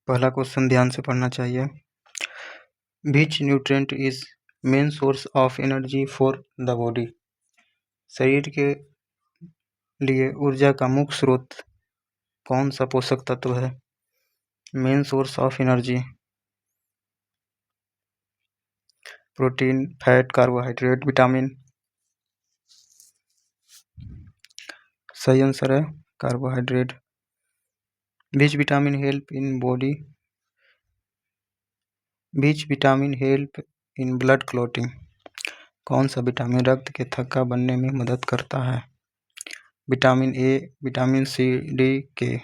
पहला क्वेश्चन ध्यान से पढ़ना चाहिए। विच nutrient is main source of energy for the body. शरीर के लिए ऊर्जा का मुख्य स्रोत कौन सा पोषक तत्व है? Main source of energy protein, fat, carbohydrate, vitamin. सही आंसर है carbohydrate. Which vitamin help in body which vitamin help in blood clotting. कौन सा विटामिन रक्त के थक्का बनने में मदद करता है? Vitamin A, vitamin C, D, K.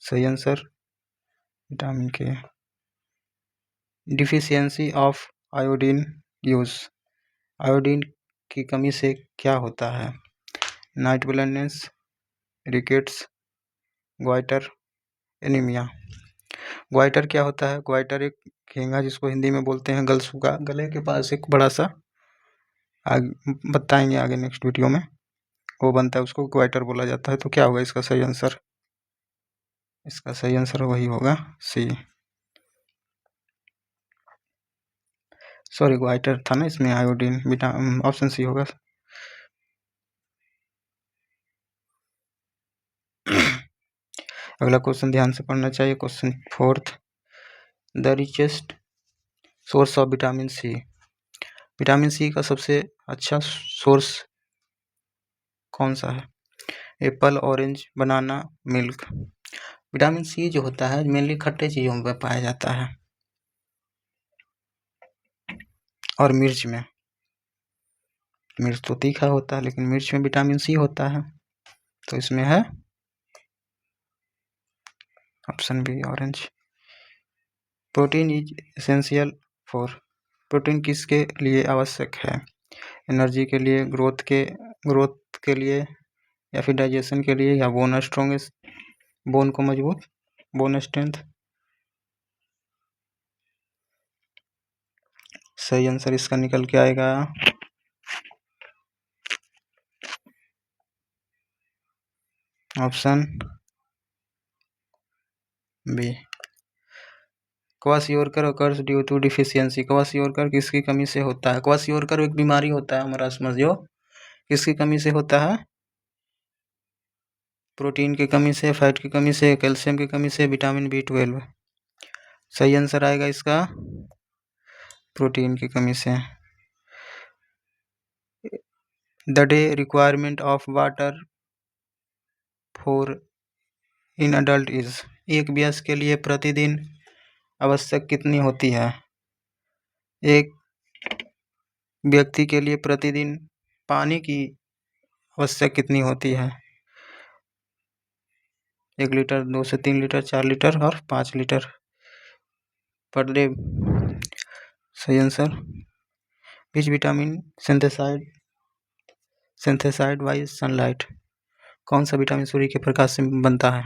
सही answer vitamin K. Deficiency of iodine use. Iodine की कमी से क्या होता है? Night blindness, rickets, goitre, anaemia. Goitre क्या होता है? ग्वाइटर एक घेंगा जिसको हिंदी में बोलते हैं गलसूगा, गले के पास एक बड़ा सा बताएंगे आगे नेक्स्ट वीडियो में, वो बनता है, उसको ग्वाइटर बोला जाता है। तो क्या होगा इसका सही आंसर? इसका सही आंसर वही होगा सी। सॉरी ग्वाइटर था ना इसमें, आयोडीन विटामिन ऑप्शन सी होगा। अगला क्वेश्चन ध्यान से पढ़ना चाहिए। Question fourth, the richest source of vitamin C. Vitamin C का सबसे अच्छा सोर्स कौन सा है? Apple, orange, banana, milk. Vitamin C जो होता है मेनली खट्टे चीज़ों में पाया जाता है और मिर्च में। मिर्च तो तीखा होता है लेकिन मिर्च में विटामिन सी होता है, तो इसमें है option B orange. Protein is essential for. Protein किसके लिए आवश्यक है? एनर्जी के लिए, ग्रोथ के लिए, या फिर डाइजेशन के लिए, या बोन स्ट्रॉन्गेस्ट, बोन को मजबूत, बोन स्ट्रेंथ। सही आंसर इसका निकल के आएगा option B. Kwashiorkor occurs due to deficiency. Kwashiorkor किसकी कमी से होता है? क्वाशियोरकर एक बीमारी होता है हमारा, समझियो। किसकी कमी से होता है? प्रोटीन की कमी से, फैट की कमी से, कैल्शियम की कमी से, विटामिन B12। सही आंसर आएगा इसका प्रोटीन की कमी से। The day requirement of water for in adult is. एक वयस्क के लिए प्रतिदिन आवश्यक कितनी होती है? एक व्यक्ति के लिए प्रतिदिन पानी की आवश्यक कितनी होती है? 1 लीटर, 2 से 3 लीटर, 4 लीटर और 5 लीटर पर डे। सही answer. Which vitamin synthesised by sunlight. कौन सा विटामिन सूर्य के प्रकाश से बनता है?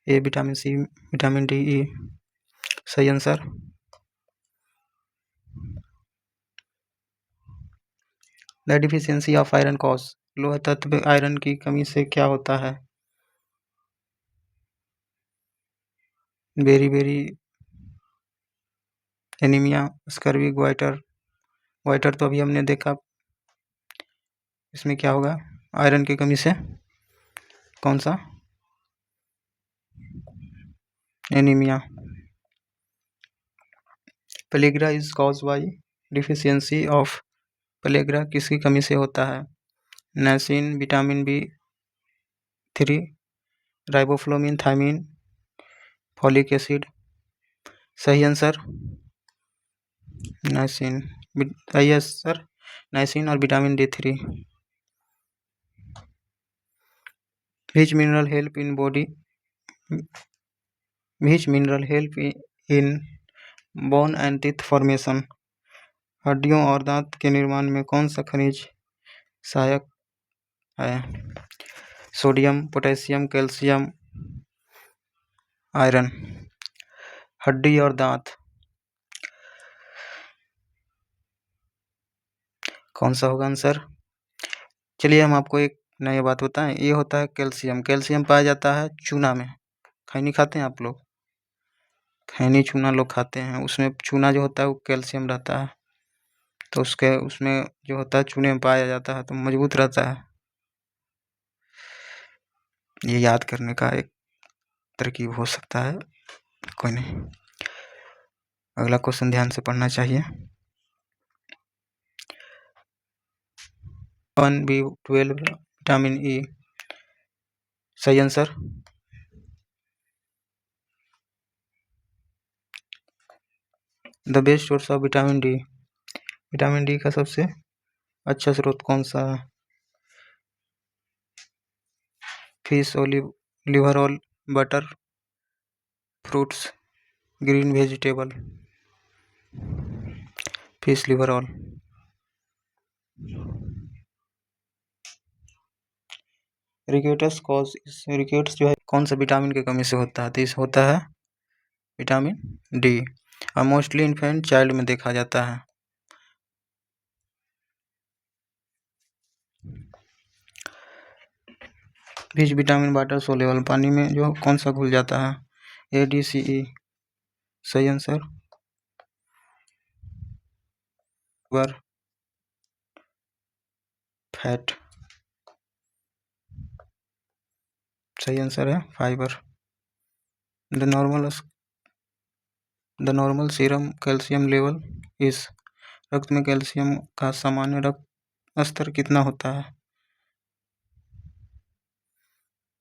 A, vitamin C, vitamin D, E. सही answer. The deficiency of iron cause. लोह तत्व आयरन की कमी से क्या होता है? बेरी एनीमिया, स्कर्वी, ग्वाइटर तो अभी हमने देखा। इसमें क्या होगा आयरन की कमी से? कौन सा? Anaemia. Pellagra is cause by deficiency of. Pellagra किसकी कमी से होता है? Niacin, vitamin B3, riboflavin, thiamine, folic acid. सही आंसर नाइसिन। सही आंसर नाइसिन और vitamin D3। Which mineral help in body which mineral help in bone and teeth formation. हड्डियों और दांत के निर्माण में कौन सा खनिज सहायक है? Sodium, potassium, calcium, iron. हड्डी और दांत कौन सा होगा आंसर? चलिए हम आपको एक नई बात बताएं। ये होता है कैल्शियम। कैल्शियम पाया जाता है चूना में। खैनी खाते हैं आप लोग? खैनी चूना लोग खाते हैं, उसमें चूना जो होता है वो कैल्शियम रहता है, तो उसमें जो होता है चूने में पाया जाता है तो मजबूत रहता है। ये याद करने का एक तरकीब हो सकता है, कोई नहीं। अगला क्वेश्चन ध्यान से पढ़ना चाहिए। 1B12 विटामिन ई, सही answer. The best source of vitamin D, vitamin D का सबसे अच्छा स्रोत कौन सा है? Fish, liver oil, butter, fruits, green vegetable. Fish liver oil. Rickets जो है कौन सा विटामिन की कमी से होता है? तो इस होता है विटामिन डी, और मोस्टली इन्फेंट चाइल्ड में देखा जाता है। बीच विटामिन वाटर सोलेबल, पानी में जो कौन सा घुल जाता है? ADCE, सही आंसर। फैट, सही आंसर है fibre. The normal serum calcium level इस, रक्त में कैल्शियम का सामान्य रक्त स्तर कितना होता है?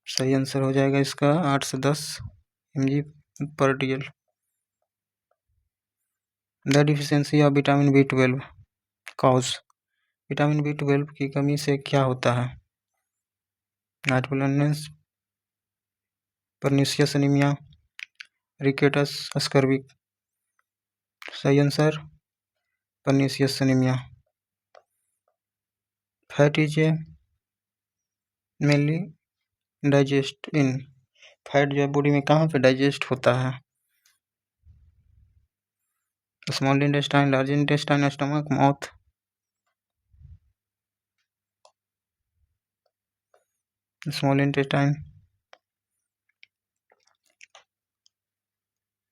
सही आंसर हो जाएगा इसका 8 से 10 mg/dl। The deficiency of vitamin B12 cause, vitamin B12 की कमी से क्या होता है? हाइपोलैंडनेस, पर्नीशियस एनीमिया, रिकेटस स्कर्वी। सही answer pernicious anaemia. Fat is a mainly digest in, fat जो है बॉडी में कहाँ पे डाइजेस्ट होता है? Small intestine, large intestine, stomach, mouth. Small intestine.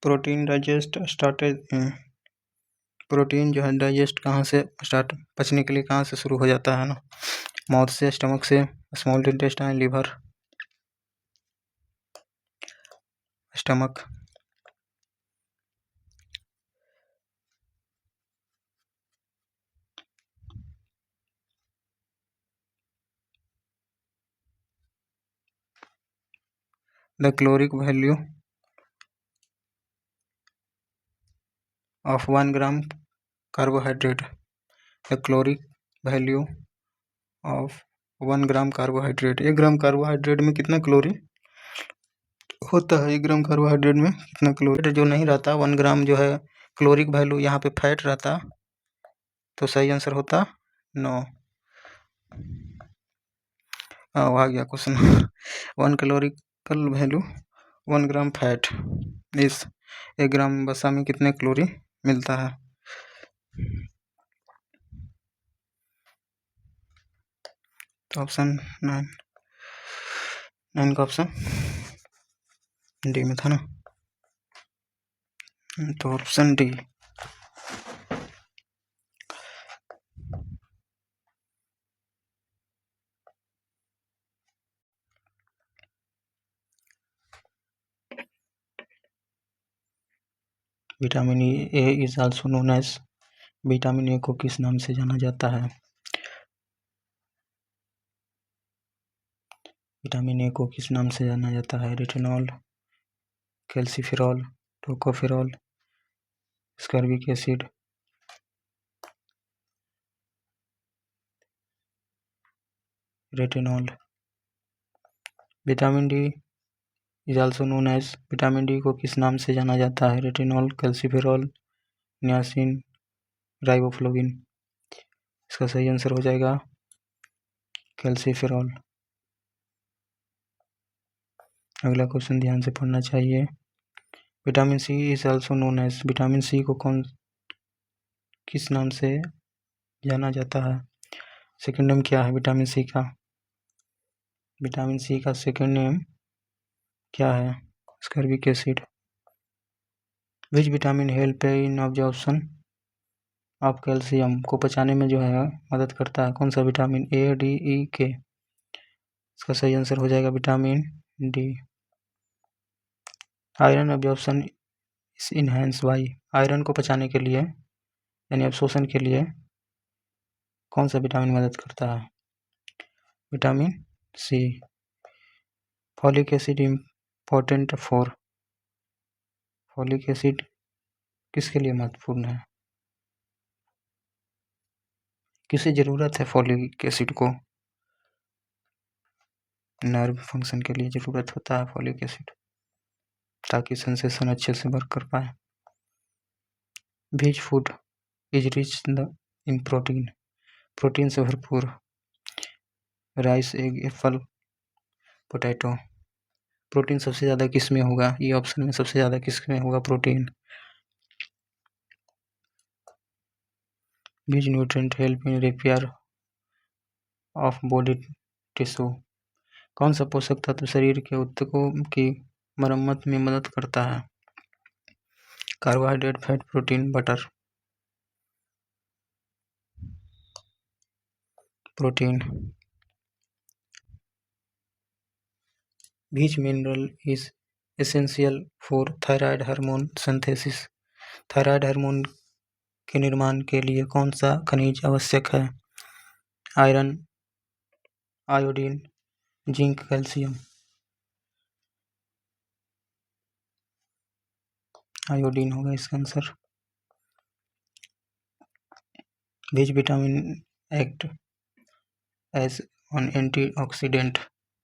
Protein digest started in, protein जो है डाइजेस्ट कहाँ से स्टार्ट, पचने के लिए कहाँ से शुरू हो जाता है ना? माउथ से, स्टमक से, small intestine, liver, stomach. The caloric value of 1 gram carbohydrate, the caloric value of 1 gram carbohydrate, 1 gram carbohydrate में कितना कैलोरी होता है? 1 ग्राम कार्बोहाइड्रेट में कितना कैलोरी जो नहीं रहता? 1 ग्राम जो है कैलोरिक वैल्यू, यहाँ पे फैट रहता तो सही आंसर होता 9। आ गया क्वेश्चन। 1 कैलोरिकल वैल्यू 1 ग्राम फैट इस 1 ग्राम वसा में कितने कैलोरी मिलता है? तो ऑप्शन 9 का ऑप्शन डी में था ना, तो option D. Vitamin A is also known as, vitamin A को किस नाम से जाना जाता है? विटामिन ए को किस नाम से जाना जाता है? Retinol, calciferol, tocopherol, ascorbic acid. Retinol. Vitamin D is also known as, vitamin D को किस नाम से जाना जाता है? Retinol, calciferol, niacin, riboflavin. इसका सही आंसर हो जाएगा कैल्सिफेरॉल। अगला क्वेश्चन ध्यान से पढ़ना चाहिए। Vitamin C is also known as, vitamin C को किस नाम से जाना जाता है? सेकेंड नेम क्या है विटामिन सी का? विटामिन सी का सेकेंड नेम क्या है? Ascorbic acid. Which vitamin help in absorption of calcium को पचाने में जो है मदद करता है? कौन सा विटामिन? ए, डी, ई, के? इसका सही आंसर हो जाएगा vitamin D. Iron absorption is enhance by, iron को पचाने के लिए यानी अवशोषण के लिए कौन सा विटामिन मदद करता है? Vitamin C. Folic acid important for, folic acid किसके लिए महत्वपूर्ण है? किसे जरूरत है फॉलिक एसिड को? नर्व फंक्शन के लिए जरूरत होता है फॉलिक एसिड, ताकि सेंसेशन अच्छे से वर्क कर पाए। Which food is rich in protein, protein से भरपूर? Rice, egg, Apple, potato. Protein सबसे ज़्यादा किस में होगा? ये ऑप्शन में सबसे ज़्यादा किस में होगा protein? Which nutrient help in repair of body tissue, कौन सा पोषक तत्व शरीर के ऊतकों की मरम्मत में मदद करता है? Carbohydrate, fat, protein, butter? Protein. Which mineral is essential for thyroid hormone synthesis, thyroid hormone के निर्माण के लिए कौन सा खनिज आवश्यक है? Iron, iodine, zinc, calcium? Iodine होगा इसका answer. Which vitamin act as an antioxidant,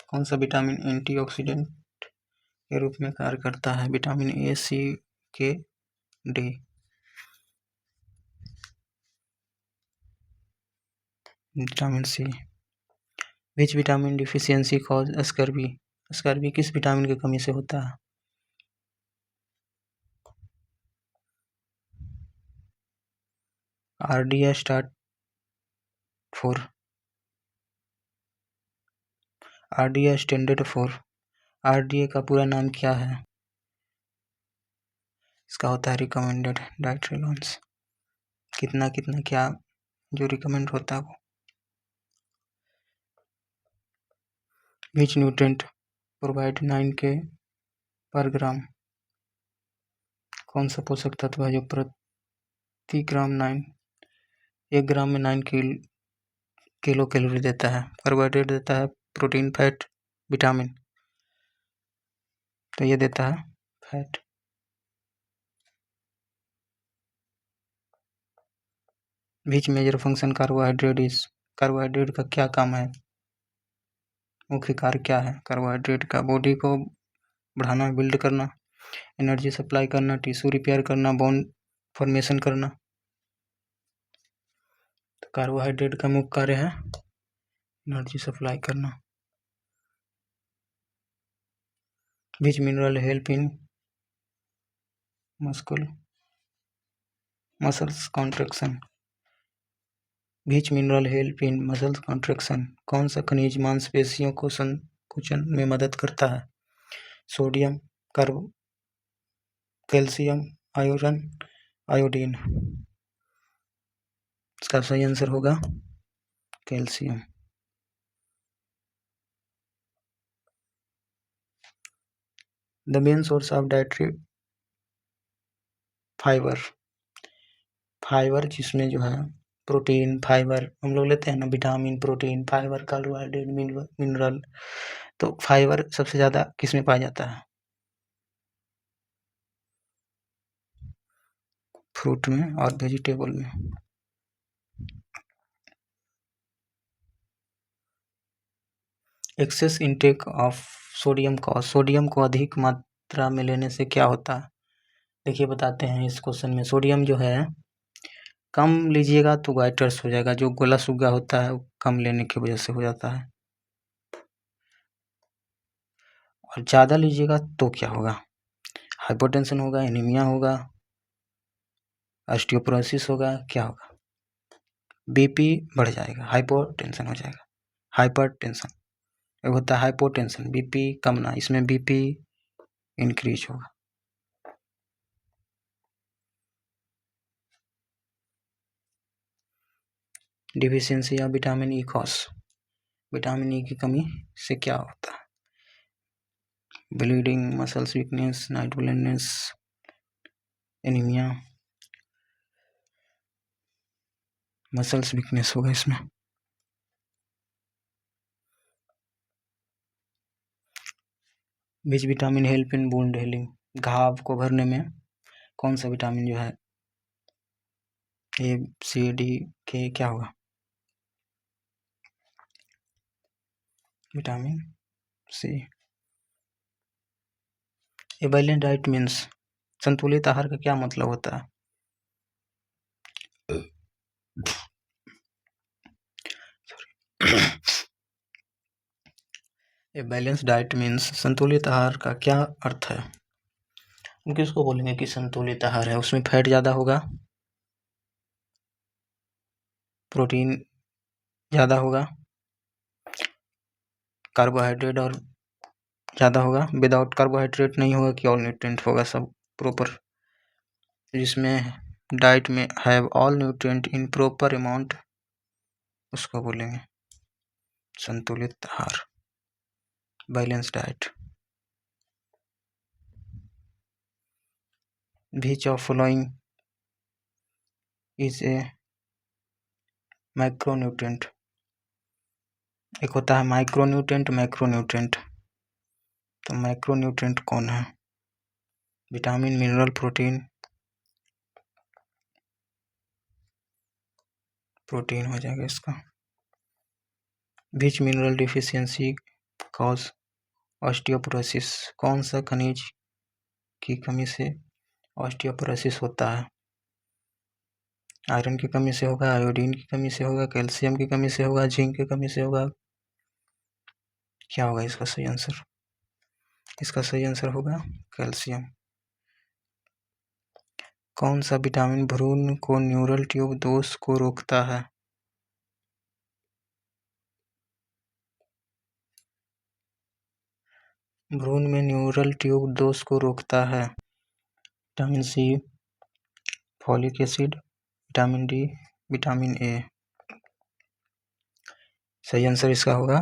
कौन सा विटामिन एंटीऑक्सीडेंट के रूप में कार्य करता है? Vitamin A, C, K, D? Vitamin C. Which vitamin deficiency cause scurvy, scurvy किस विटामिन की कमी से होता है? RDA start for, RDA standard for, RDA का पूरा नाम क्या है? इसका होता है रिकमेंडेड डाइटरी अलाउंस, कितना कितना क्या जो रिकमेंड होता है वो। विच न्यूट्रिएंट प्रोवाइड 9 के पर ग्राम, कौन सा पोषक तत्व है जो प्रति ग्राम 9, 1 ग्राम में 9 किलो कैलोरी देता है? कार्बोहाइड्रेट देता है, प्रोटीन, फैट, विटामिन? तो ये देता है fat. Which major function carbohydrate is, carbohydrate का क्या काम है? मुख्य कार्य क्या है कार्बोहाइड्रेट का? बॉडी को बढ़ाना, बिल्ड करना, एनर्जी सप्लाई करना, टिश्यू रिपेयर करना, बोन फॉर्मेशन करना? तो कार्बोहाइड्रेट का मुख्य कार्य है एनर्जी सप्लाई करना। विच मिनरल हेल्प इन मसल्स कॉन्ट्रैक्शन, विच मिनरल हेल्प इन मसल्स कॉन्ट्रैक्शन, कौन सा खनिज मांसपेशियों को संकुचन में मदद करता है? Sodium, calcium, iron, iodine? इसका सही आंसर होगा calcium. The main source of dietary fibre, fibre जिसमें जो है प्रोटीन, फाइबर हम लोग लेते हैं ना, vitamin, protein, fibre, carbohydrate, mineral, तो फाइबर सबसे ज़्यादा किस में पाया जाता है? फ्रूट में और वेजिटेबल में। एक्सेस इनटेक ऑफ सोडियम का, सोडियम को अधिक मात्रा में लेने से क्या होता है? देखिए बताते हैं इस क्वेश्चन में। सोडियम जो है कम लीजिएगा तो गाइटर्स हो जाएगा, जो गला सूगा होता है कम लेने की वजह से हो जाता है, और ज़्यादा लीजिएगा तो क्या होगा? हाइपोटेंशन होगा, एनीमिया होगा, ऑस्टियोपोरोसिस होगा, क्या होगा? बीपी बढ़ जाएगा, हाइपोटेंशन हो जाएगा, हाइपरटेंशन। एक होता है हाइपोटेंशन, बीपी कम ना, इसमें बीपी इंक्रीज होगा। डिफिशियंसी या vitamin E cause, vitamin E की कमी से क्या होता है? Bleeding, muscles weakness, night blindness, anaemia. Muscles weakness होगा इसमें। विच विटामिन हेल्प इन वुंड हीलिंग, घाव को भरने में कौन सा विटामिन जो है, ए सी डी के क्या होगा? Vitamin C. A balance diet means, संतुलित आहार का क्या मतलब होता है? ए बैलेंस डाइट मीन्स, संतुलित आहार का क्या अर्थ है? हम किसको बोलेंगे कि संतुलित आहार है? उसमें फैट ज़्यादा होगा, प्रोटीन ज़्यादा होगा, कार्बोहाइड्रेट और ज़्यादा होगा, विदाउट कार्बोहाइड्रेट नहीं होगा कि ऑल न्यूट्रिएंट होगा सब प्रॉपर, जिसमें डाइट में have all nutrient in proper amount, उसको बोलेंगे संतुलित आहार, balance diet. Which of following is a macronutrient? एक होता है माइक्रोन्यूट्रिएंट, मैक्रोन्यूट्रिएंट। तो मैक्रोन्यूट्रिएंट कौन है? Vitamin, mineral, protein. प्रोटीन हो जाएगा इसका। विच मिनरल डिफिशियंसी कॉज ऑस्टियोपोरोसिस, कौन सा खनिज की कमी से ऑस्टियोपोरोसिस होता है? आयरन की कमी से होगा, आयोडीन की कमी से होगा, कैल्शियम की कमी से होगा, जिंक की कमी से होगा, क्या होगा इसका सही आंसर? इसका सही आंसर होगा कैल्शियम। कौन सा विटामिन भ्रूण को न्यूरल ट्यूब दोष को रोकता है? भ्रूण में न्यूरल ट्यूब दोष को रोकता है vitamin C, folic acid, vitamin D, vitamin A. सही आंसर इसका होगा